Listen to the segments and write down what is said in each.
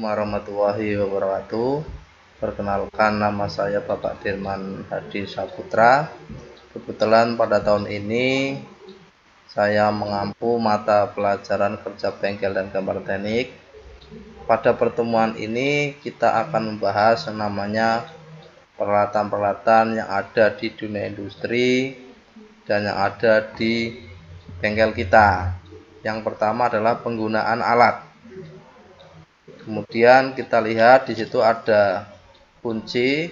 warahmatullahi wabarakatuh. Perkenalkan, nama saya Bapak Dirman Hadi Saputra. Kebetulan pada tahun ini saya mengampu mata pelajaran kerja bengkel dan gambar teknik. Pada pertemuan ini kita akan membahas namanya peralatan-peralatan yang ada di dunia industri dan yang ada di bengkel kita. Yang pertama adalah penggunaan alat. Kemudian kita lihat di situ ada kunci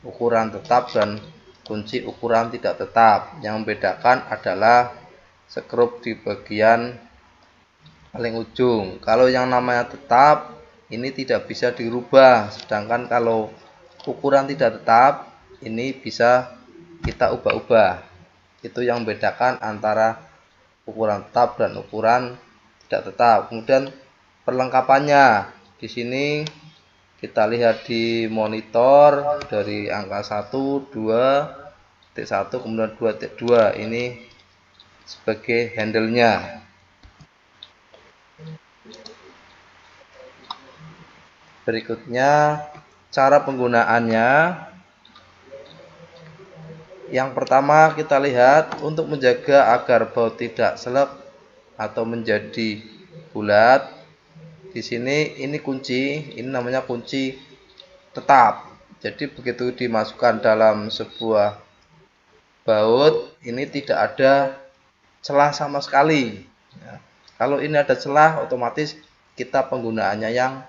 ukuran tetap dan kunci ukuran tidak tetap. Yang membedakan adalah skrup di bagian paling ujung. Kalau yang namanya tetap ini tidak bisa dirubah, sedangkan kalau ukuran tidak tetap ini bisa kita ubah-ubah. Itu yang membedakan antara ukuran tetap dan ukuran tidak tetap. Kemudian perlengkapannya di sini kita lihat di monitor dari angka 1, 2.1, kemudian 2.2 ini sebagai handle-nya. Berikutnya cara penggunaannya. Yang pertama kita lihat untuk menjaga agar baut tidak selek atau menjadi bulat. Di sini ini kunci, ini namanya kunci tetap. Jadi begitu dimasukkan dalam sebuah baut, ini tidak ada celah sama sekali. Ya. Kalau ini ada celah, otomatis kita penggunaannya yang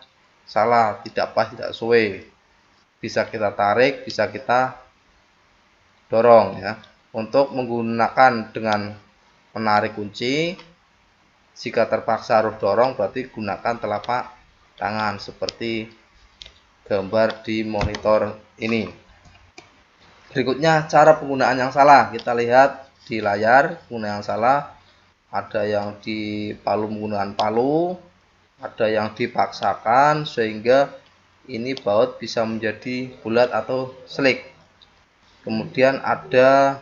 salah, tidak pas, tidak sesuai. Bisa kita tarik, bisa kita dorong ya. Untuk menggunakan dengan menarik kunci, jika terpaksa harus dorong berarti gunakan telapak tangan seperti gambar di monitor ini. Berikutnya cara penggunaan yang salah, kita lihat di layar. Penggunaan yang salah, ada yang di palu menggunakan palu, ada yang dipaksakan sehingga ini baut bisa menjadi bulat atau slick. Kemudian ada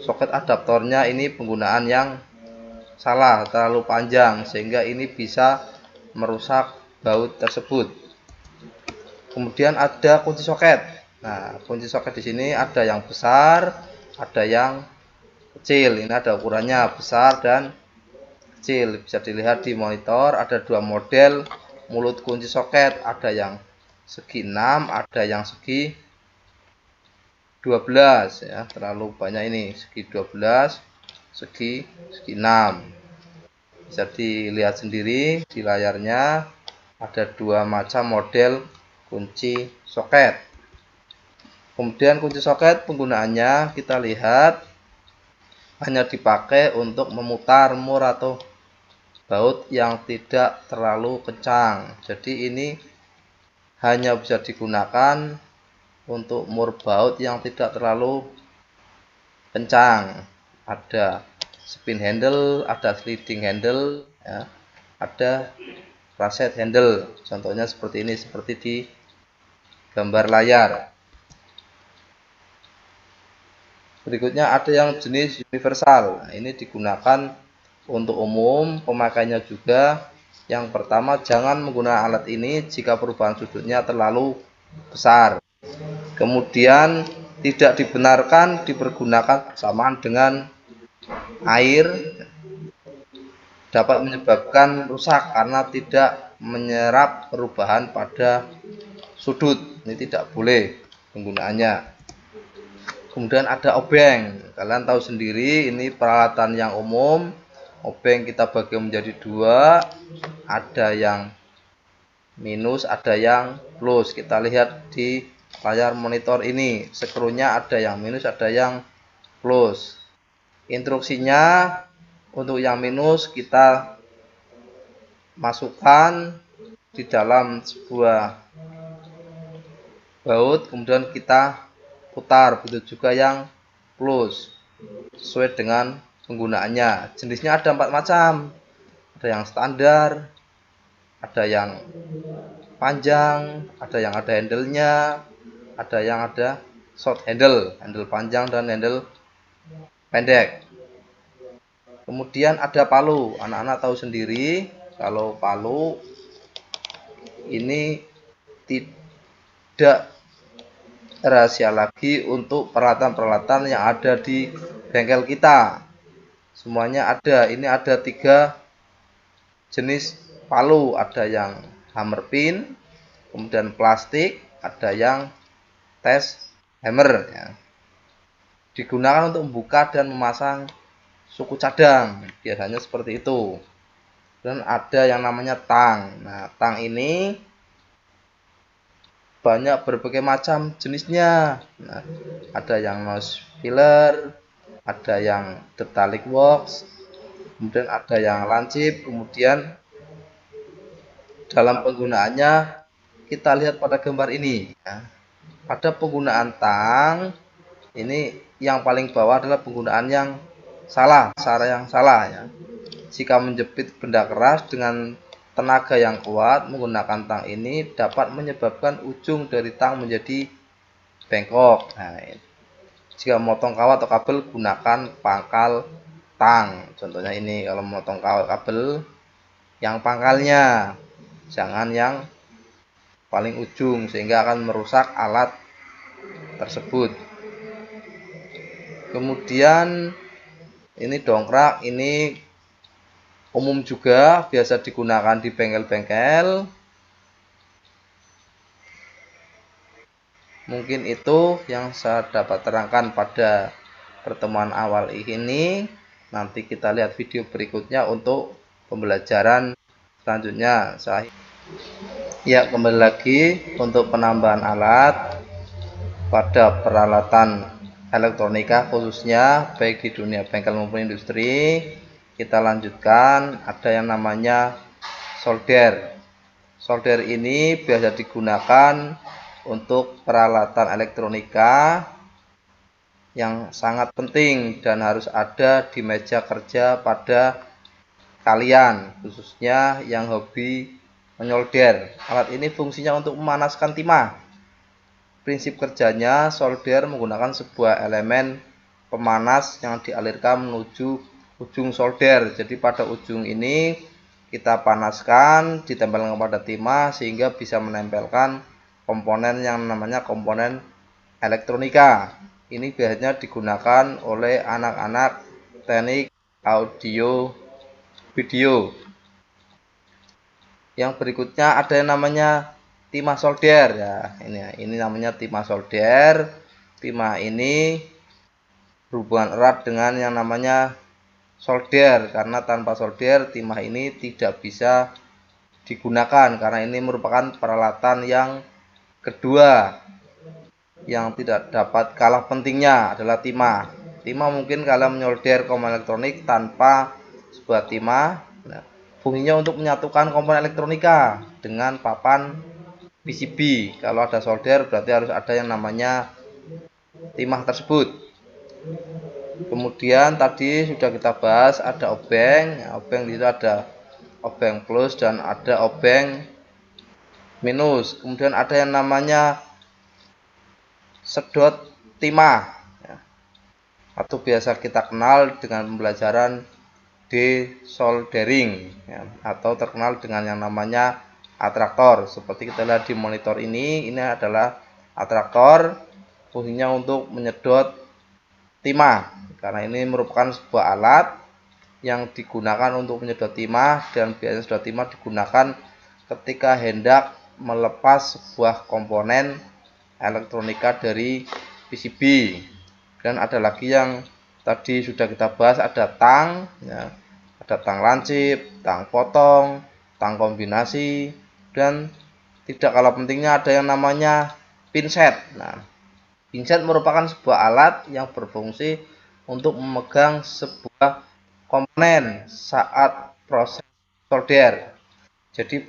soket adaptornya, ini penggunaan yang salah, terlalu panjang sehingga ini bisa merusak baut tersebut. Kemudian ada kunci soket. Nah, kunci soket di sini ada yang besar, ada yang kecil. Ini ada ukurannya besar dan kecil. Bisa dilihat di monitor ada dua model mulut kunci soket, ada yang segi 6, ada yang segi 12 ya, terlalu banyak ini, segi 12, segi 6. Bisa dilihat sendiri di layarnya ada dua macam model kunci soket. Kemudian kunci soket penggunaannya kita lihat hanya dipakai untuk memutar mur atau baut yang tidak terlalu kencang. Jadi ini hanya bisa digunakan untuk mur baut yang tidak terlalu kencang. Ada spin handle, ada sliding handle ya, ada ratchet handle. Contohnya seperti ini, seperti di gambar layar. Berikutnya ada yang jenis universal. Nah, ini digunakan untuk umum, pemakainya juga. Yang pertama, jangan menggunakan alat ini jika perubahan sudutnya terlalu besar. Kemudian tidak dibenarkan dipergunakan bersamaan dengan air, dapat menyebabkan rusak karena tidak menyerap perubahan pada sudut. Ini tidak boleh penggunaannya. Kemudian ada obeng. Kalian tahu sendiri ini peralatan yang umum. Obeng kita bagi menjadi dua, ada yang minus, ada yang plus. Kita lihat di layar monitor ini, skrunya ada yang minus, ada yang plus. Instruksinya untuk yang minus kita masukkan di dalam sebuah baut, kemudian kita putar. Begitu juga yang plus, sesuai dengan penggunaannya. Jenisnya ada 4 macam. Ada yang standar, ada yang panjang, ada yang ada handle-nya, ada yang ada short handle, handle panjang dan handle pendek. Kemudian ada palu. Anak-anak tahu sendiri kalau palu ini tidak rahasia lagi untuk peralatan-peralatan yang ada di bengkel kita. Semuanya ada. Ini ada 3 jenis palu, ada yang hammer pin, kemudian plastik, ada yang tes hammer ya. Digunakan untuk membuka dan memasang suku cadang, biasanya seperti itu. Dan ada yang namanya tang. Nah, tang ini banyak berbagai macam jenisnya. Nah, ada yang nose filler, ada yang detailing box, kemudian ada yang lancip. Kemudian dalam penggunaannya kita lihat pada gambar ini ya. Pada penggunaan tang ini yang paling bawah adalah penggunaan yang salah, cara yang salah ya. Jika menjepit benda keras dengan tenaga yang kuat menggunakan tang ini dapat menyebabkan ujung dari tang menjadi bengkok. Nah, jika memotong kawat atau kabel gunakan pangkal tang. Contohnya ini kalau memotong kawat kabel yang pangkalnya, jangan yang paling ujung sehingga akan merusak alat tersebut. Kemudian ini dongkrak, ini umum juga, biasa digunakan di bengkel-bengkel. Mungkin itu yang saya dapat terangkan pada pertemuan awal ini. Nanti kita lihat video berikutnya untuk pembelajaran selanjutnya. Ya, kembali lagi untuk penambahan alat pada peralatan elektronika khususnya baik di dunia bengkel maupun industri. Kita lanjutkan, ada yang namanya solder. Solder ini biasa digunakan untuk peralatan elektronika yang sangat penting dan harus ada di meja kerja pada kalian, khususnya yang hobi menyolder. Alat ini fungsinya untuk memanaskan timah. Prinsip kerjanya, solder menggunakan sebuah elemen pemanas yang dialirkan menuju ujung solder. Jadi pada ujung ini kita panaskan, ditempelkan pada timah sehingga bisa menempelkan komponen yang namanya komponen elektronika. Ini biasanya digunakan oleh anak-anak teknik audio video. Yang berikutnya ada yang namanya timah solder ya. Ini namanya timah solder. Timah ini berhubungan erat dengan yang namanya solder karena tanpa solder timah ini tidak bisa digunakan karena ini merupakan peralatan yang kedua yang tidak dapat kalah pentingnya adalah timah. Timah mungkin kalian menyolder komponen elektronik tanpa sebuah timah. Nah, fungsinya untuk menyatukan komponen elektronika dengan papan PCB. Kalau ada solder berarti harus ada yang namanya timah tersebut. Kemudian tadi sudah kita bahas ada obeng. Obeng itu ada obeng plus dan ada obeng minus. Kemudian ada yang namanya sedot timah ya, atau biasa kita kenal dengan pembelajaran desoldering ya, atau terkenal dengan yang namanya atraktor. Seperti kita lihat di monitor ini adalah atraktor, fungsinya untuk menyedot timah karena ini merupakan sebuah alat yang digunakan untuk menyedot timah dan biasanya sedot timah digunakan ketika hendak melepas sebuah komponen elektronika dari PCB. Dan ada lagi yang tadi sudah kita bahas, ada tang ya, ada tang lancip, tang potong, tang kombinasi, dan tidak kalah pentingnya ada yang namanya pinset. Nah, pinset merupakan sebuah alat yang berfungsi untuk memegang sebuah komponen saat proses solder. Jadi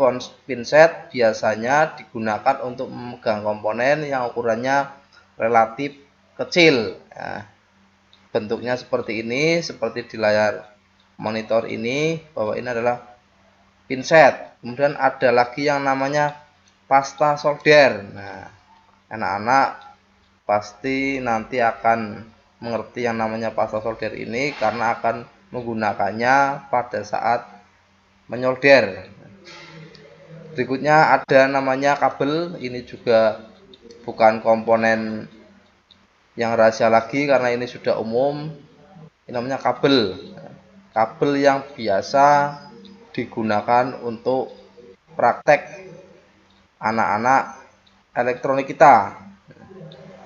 pinset biasanya digunakan untuk memegang komponen yang ukurannya relatif kecil. Nah, bentuknya seperti ini, seperti di layar monitor ini, bahwa ini adalah pinset. Kemudian ada lagi yang namanya pasta solder. Nah, anak-anak pasti nanti akan mengerti yang namanya pasta solder ini karena akan menggunakannya pada saat menyolder. Berikutnya ada namanya kabel. Ini juga bukan komponen yang rahasia lagi karena ini sudah umum. Ini namanya kabel. Kabel yang biasa digunakan untuk praktek anak-anak elektronik kita,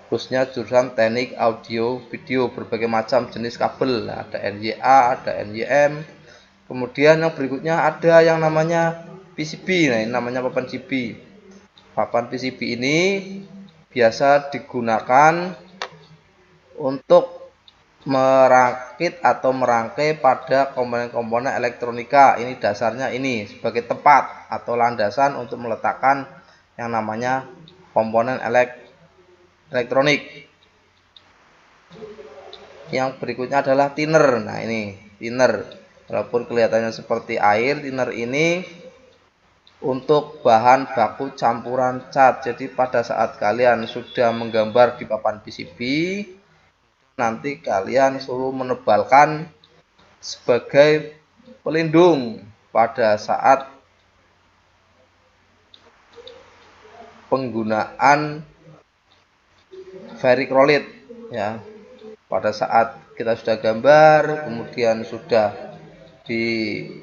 khususnya jurusan teknik audio video. Berbagai macam jenis kabel, ada NYA, ada NYM. Kemudian yang berikutnya ada yang namanya PCB. Nah, ini namanya papan PCB. Papan PCB ini biasa digunakan untuk merakit atau merangkai pada komponen-komponen elektronika. Ini dasarnya ini sebagai tempat atau landasan untuk meletakkan yang namanya komponen elektronik. Yang berikutnya adalah thinner. Nah, ini thinner. Walaupun kelihatannya seperti air, thinner ini untuk bahan baku campuran cat. Jadi pada saat kalian sudah menggambar di papan PCB, nanti kalian suruh menebalkan sebagai pelindung pada saat penggunaan ferricrolith, ya. Pada saat kita sudah gambar, kemudian sudah ditebalkan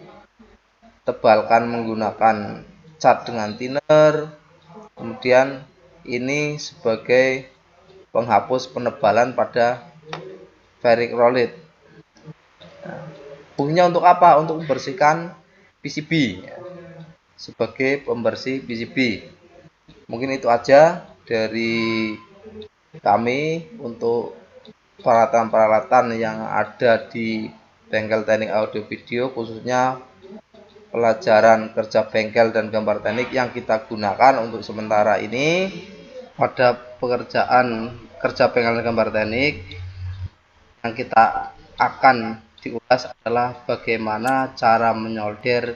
menggunakan cat dengan thinner, kemudian ini sebagai penghapus penebalan pada ferricrolith. Fungsinya untuk apa? Untuk membersihkan PCB, ya. Sebagai pembersih PCB. Mungkin itu aja dari kami untuk peralatan-peralatan yang ada di bengkel teknik audio video, khususnya pelajaran kerja bengkel dan gambar teknik yang kita gunakan untuk sementara ini. Pada pekerjaan kerja bengkel dan gambar teknik yang kita akan diulas adalah bagaimana cara menyolder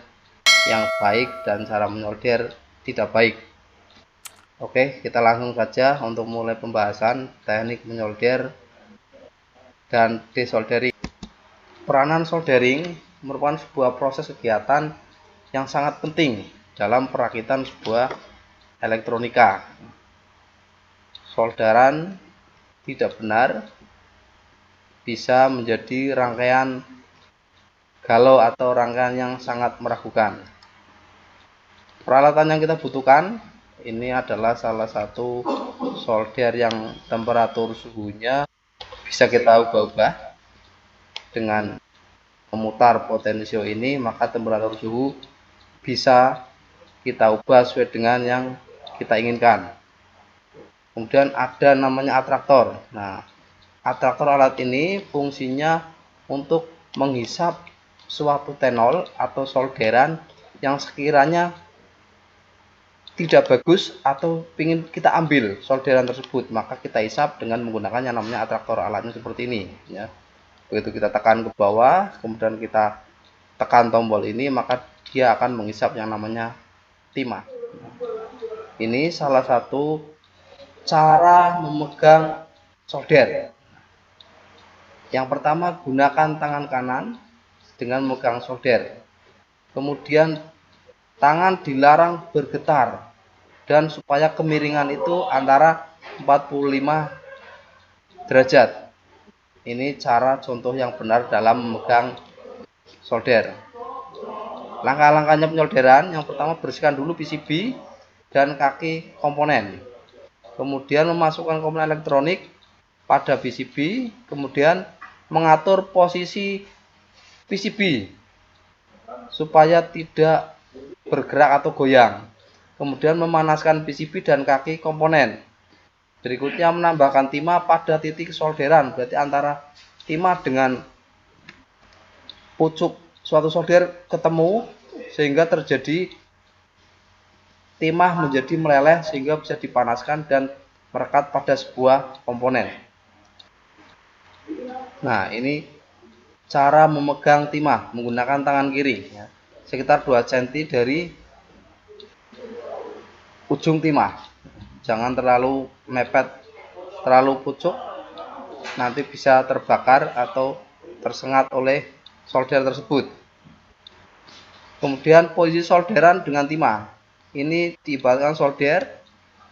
yang baik dan cara menyolder tidak baik. Oke, kita langsung saja untuk mulai pembahasan teknik menyolder dan desoldering. Peranan soldering merupakan sebuah proses kegiatan yang sangat penting dalam perakitan sebuah elektronika. Solderan tidak benar bisa menjadi rangkaian galau atau rangkaian yang sangat meragukan. Peralatan yang kita butuhkan ini adalah salah satu solder yang temperatur suhunya bisa kita ubah-ubah. Dengan memutar potensio ini, maka temperatur suhu bisa kita ubah sesuai dengan yang kita inginkan. Kemudian ada namanya atraktor. Nah, atraktor alat ini fungsinya untuk menghisap suatu tenol atau solderan yang sekiranya tidak bagus atau ingin kita ambil solderan tersebut, maka kita hisap dengan menggunakan yang namanya atraktor. Alatnya seperti ini, ya. Begitu kita tekan ke bawah, kemudian kita tekan tombol ini, maka dia akan menghisap yang namanya timah. Ini salah satu cara memegang solder. Yang pertama, gunakan tangan kanan dengan memegang solder. Kemudian tangan dilarang bergetar, dan supaya kemiringan itu antara 45 derajat. Ini cara contoh yang benar dalam memegang solder. Langkah-langkahnya penyolderan, yang pertama bersihkan dulu PCB dan kaki komponen. Kemudian memasukkan komponen elektronik pada PCB, kemudian mengatur posisi PCB supaya tidak bergerak atau goyang. Kemudian memanaskan PCB dan kaki komponen. Berikutnya menambahkan timah pada titik solderan, berarti antara timah dengan pucuk suatu solder ketemu sehingga terjadi timah menjadi meleleh sehingga bisa dipanaskan dan merekat pada sebuah komponen. Nah, ini cara memegang timah menggunakan tangan kiri, ya. Sekitar 2 cm dari ujung timah. Jangan terlalu mepet, terlalu pucuk, nanti bisa terbakar atau tersengat oleh solder tersebut. Kemudian posisi solderan dengan timah. ini diibaratkan solder,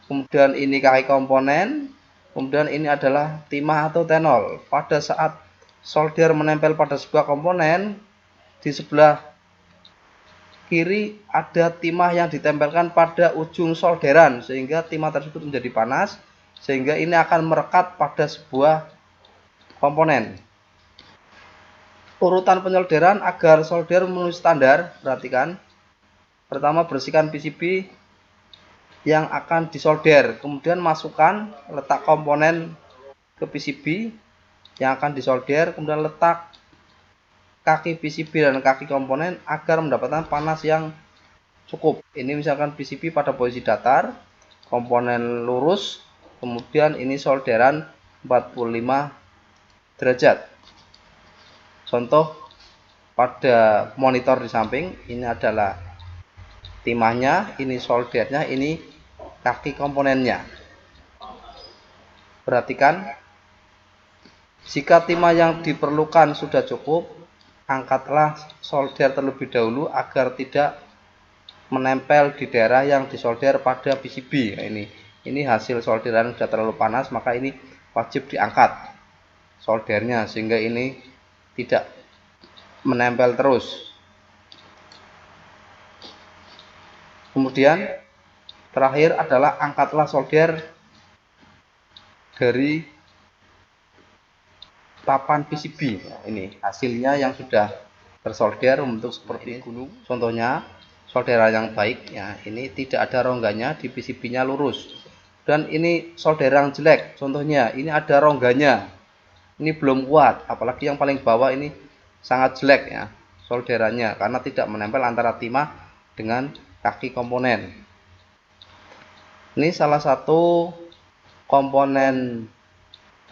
kemudian ini kaki komponen, kemudian ini adalah timah atau tenol. Pada saat solder menempel pada sebuah komponen, di sebelah kiri ada timah yang ditempelkan pada ujung solderan, sehingga timah tersebut menjadi panas, sehingga ini akan merekat pada sebuah komponen. Urutan penyolderan agar solder memenuhi standar, perhatikan. Pertama, bersihkan PCB yang akan disolder, kemudian masukkan letak komponen ke PCB yang akan disolder, kemudian letak kaki PCB dan kaki komponen agar mendapatkan panas yang cukup. Ini misalkan PCB pada posisi datar, komponen lurus, kemudian ini solderan 45 derajat. Contoh pada monitor di samping, ini adalah timahnya, ini soldernya, ini kaki komponennya. Perhatikan, jika timah yang diperlukan sudah cukup, angkatlah solder terlebih dahulu agar tidak menempel di daerah yang disolder pada PCB. Nah, ini hasil solderan sudah terlalu panas, maka ini wajib diangkat soldernya sehingga ini tidak menempel terus. Kemudian terakhir adalah angkatlah solder dari papan PCB. Nah, ini hasilnya yang sudah tersolder membentuk seperti gunung. Contohnya solderan yang baik ya, ini tidak ada rongganya, di PCB-nya lurus. Dan ini solderan jelek, contohnya ini ada rongganya, ini belum kuat, apalagi yang paling bawah ini sangat jelek ya solderannya karena tidak menempel antara timah dengan kaki komponen. Ini salah satu komponen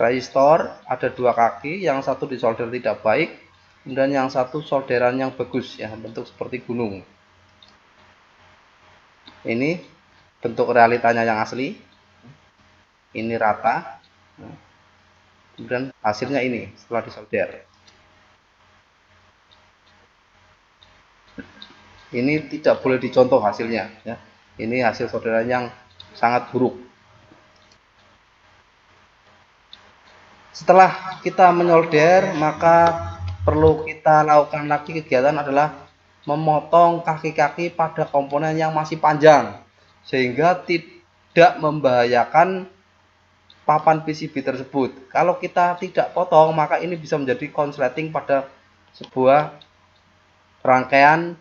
resistor, ada dua kaki, yang satu disolder tidak baik, kemudian yang satu solderan yang bagus ya, bentuk seperti gunung. Ini bentuk realitanya yang asli, ini rata, kemudian hasilnya ini setelah disolder. Ini tidak boleh dicontoh hasilnya ya. Ini hasil solderan yang sangat buruk. Setelah kita menyolder, maka perlu kita lakukan lagi kegiatan adalah memotong kaki-kaki pada komponen yang masih panjang sehingga tidak membahayakan papan PCB tersebut. Kalau kita tidak potong, maka ini bisa menjadi konsleting pada sebuah rangkaian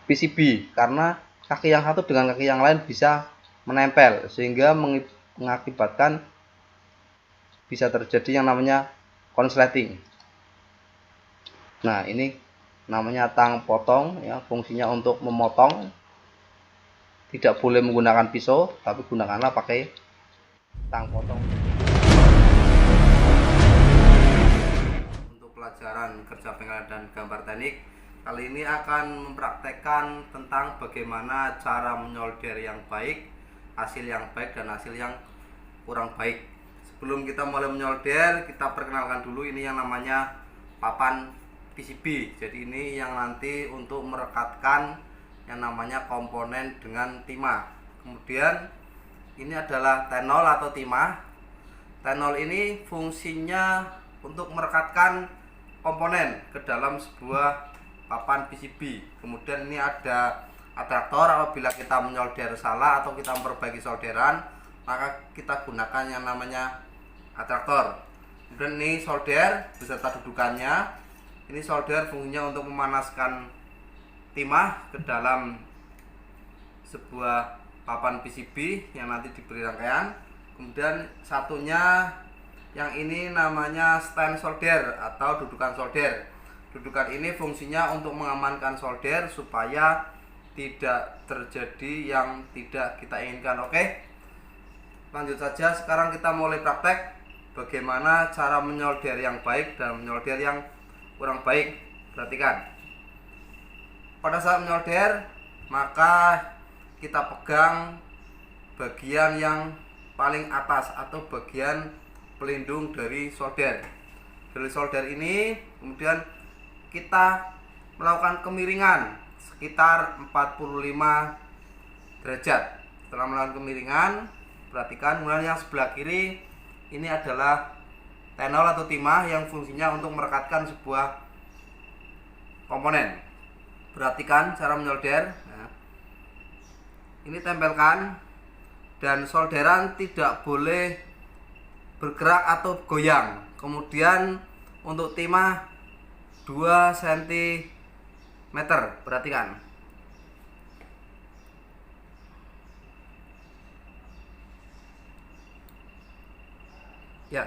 PCB karena kaki yang satu dengan kaki yang lain bisa menempel sehingga mengakibatkan bisa terjadi yang namanya konsleting. Nah, ini namanya tang potong ya, fungsinya untuk memotong. Tidak boleh menggunakan pisau, tapi gunakanlah pakai tang potong. Untuk pelajaran kerja pengadilan dan gambar teknik, kali ini akan mempraktekkan tentang bagaimana cara menyolder yang baik, hasil yang baik dan hasil yang kurang baik. Sebelum kita mulai menyolder, kita perkenalkan dulu ini yang namanya papan PCB. Jadi ini yang nanti untuk merekatkan yang namanya komponen dengan timah. Kemudian ini adalah tenol atau timah. Tenol ini fungsinya untuk merekatkan komponen ke dalam sebuah papan PCB. Kemudian ini ada adaptor, apabila kita menyolder salah atau kita memperbaiki solderan, maka kita gunakan yang namanya adaptor. Kemudian ini solder beserta dudukannya. Ini solder fungsinya untuk memanaskan timah ke dalam sebuah papan PCB yang nanti diberi rangkaian. Kemudian satunya yang ini namanya stand solder atau dudukan solder. Dudukan ini fungsinya untuk mengamankan solder supaya tidak terjadi yang tidak kita inginkan. Oke, lanjut saja. Sekarang kita mulai praktek bagaimana cara menyolder yang baik dan menyolder yang kurang baik. Perhatikan, pada saat menyolder maka kita pegang bagian yang paling atas atau bagian pelindung dari solder. Dari solder ini kemudian kita melakukan kemiringan sekitar 45 derajat. Setelah melakukan kemiringan, perhatikan kemudian yang sebelah kiri ini adalah tenol atau timah yang fungsinya untuk merekatkan sebuah komponen. Perhatikan cara menyolder. Nah, ini tempelkan, dan solderan tidak boleh bergerak atau goyang. Kemudian untuk timah 2 cm. Perhatikan. Ya,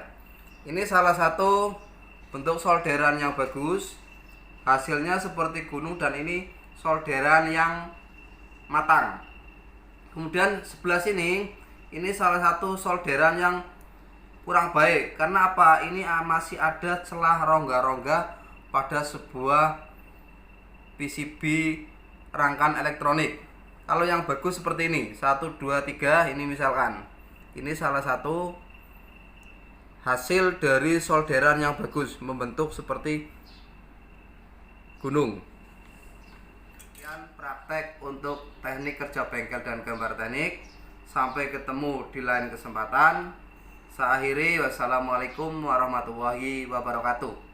ini salah satu bentuk solderan yang bagus. Hasilnya seperti gunung dan ini solderan yang matang. Kemudian sebelah sini, ini salah satu solderan yang kurang baik. Karena apa? Ini masih ada celah rongga-rongga pada sebuah PCB rangkaian elektronik. Kalau yang bagus seperti ini, 1, 2, 3, ini misalkan. Ini salah satu hasil dari solderan yang bagus, membentuk seperti gunung. Sekian praktek untuk teknik kerja bengkel dan gambar teknik. Sampai ketemu di lain kesempatan. Saya akhiri, wassalamualaikum warahmatullahi wabarakatuh.